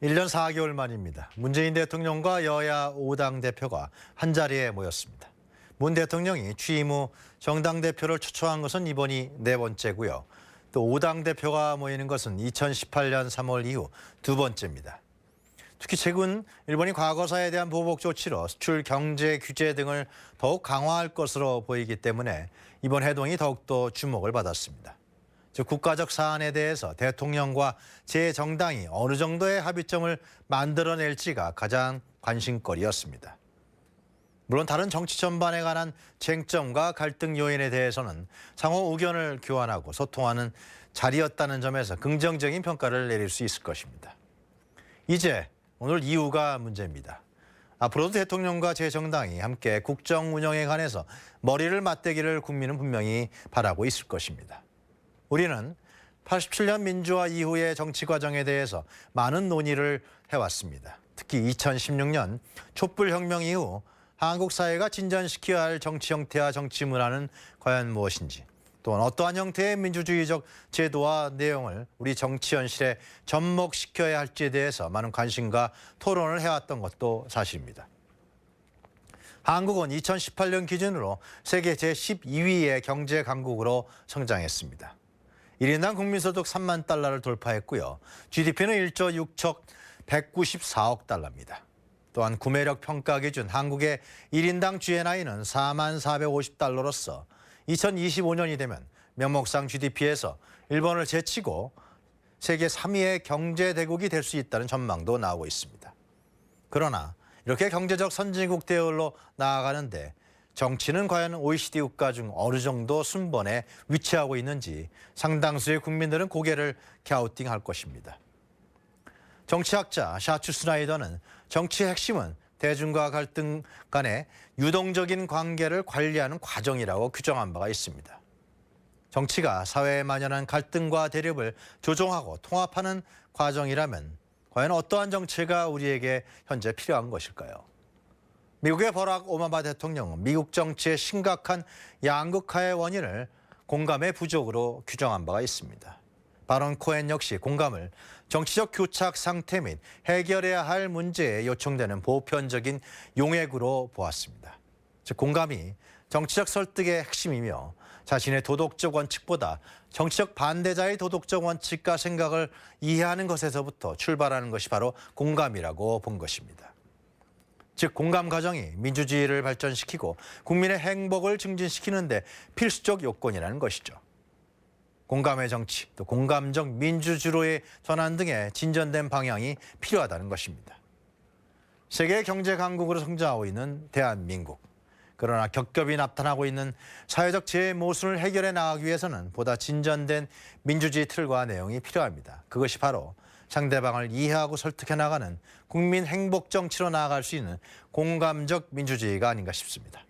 1년 4개월 만입니다. 문재인 대통령과 여야 5당 대표가 한자리에 모였습니다. 문 대통령이 취임 후 정당 대표를 초청한 것은 이번이 네 번째고요. 또 5당 대표가 모이는 것은 2018년 3월 이후 두 번째입니다. 특히 최근 일본이 과거사에 대한 보복 조치로 수출 경제 규제 등을 더욱 강화할 것으로 보이기 때문에 이번 회동이 더욱더 주목을 받았습니다. 즉 국가적 사안에 대해서 대통령과 제 정당이 어느 정도의 합의점을 만들어낼지가 가장 관심거리였습니다. 물론 다른 정치 전반에 관한 쟁점과 갈등 요인에 대해서는 상호 의견을 교환하고 소통하는 자리였다는 점에서 긍정적인 평가를 내릴 수 있을 것입니다. 이제 오늘 이유가 문제입니다. 앞으로도 대통령과 제 정당이 함께 국정 운영에 관해서 머리를 맞대기를 국민은 분명히 바라고 있을 것입니다. 우리는 87년 민주화 이후의 정치 과정에 대해서 많은 논의를 해왔습니다. 특히 2016년 촛불혁명 이후 한국 사회가 진전시켜야 할 정치 형태와 정치 문화는 과연 무엇인지, 또한 어떠한 형태의 민주주의적 제도와 내용을 우리 정치 현실에 접목시켜야 할지에 대해서 많은 관심과 토론을 해왔던 것도 사실입니다. 한국은 2018년 기준으로 세계 제12위의 경제 강국으로 성장했습니다. 1인당 국민소득 3만 달러를 돌파했고요. GDP는 1조 6천 194억 달러입니다. 또한 구매력 평가 기준 한국의 1인당 GNI는 4만 450달러로서 2025년이 되면 명목상 GDP에서 일본을 제치고 세계 3위의 경제대국이 될 수 있다는 전망도 나오고 있습니다. 그러나 이렇게 경제적 선진국 대열로 나아가는데 정치는 과연 OECD 국가 중 어느 정도 순번에 위치하고 있는지 상당수의 국민들은 고개를 갸우팅할 것입니다. 정치학자 샤츠 스나이더는 정치의 핵심은 대중과 갈등 간의 유동적인 관계를 관리하는 과정이라고 규정한 바가 있습니다. 정치가 사회에 만연한 갈등과 대립을 조정하고 통합하는 과정이라면 과연 어떠한 정치가 우리에게 현재 필요한 것일까요? 미국의 버락 오바마 대통령은 미국 정치의 심각한 양극화의 원인을 공감의 부족으로 규정한 바가 있습니다. 바론 코엔 역시 공감을 정치적 교착 상태 및 해결해야 할 문제에 요청되는 보편적인 용액으로 보았습니다. 즉 공감이 정치적 설득의 핵심이며 자신의 도덕적 원칙보다 정치적 반대자의 도덕적 원칙과 생각을 이해하는 것에서부터 출발하는 것이 바로 공감이라고 본 것입니다. 즉 공감 과정이 민주주의를 발전시키고 국민의 행복을 증진시키는 데 필수적 요건이라는 것이죠. 공감의 정치, 또 공감적 민주주의의 전환 등의 진전된 방향이 필요하다는 것입니다. 세계 경제 강국으로 성장하고 있는 대한민국. 그러나 겹겹이 나타나고 있는 사회적 재해 모순을 해결해 나가기 위해서는 보다 진전된 민주주의 틀과 내용이 필요합니다. 그것이 바로 상대방을 이해하고 설득해 나가는 국민 행복 정치로 나아갈 수 있는 공감적 민주주의가 아닌가 싶습니다.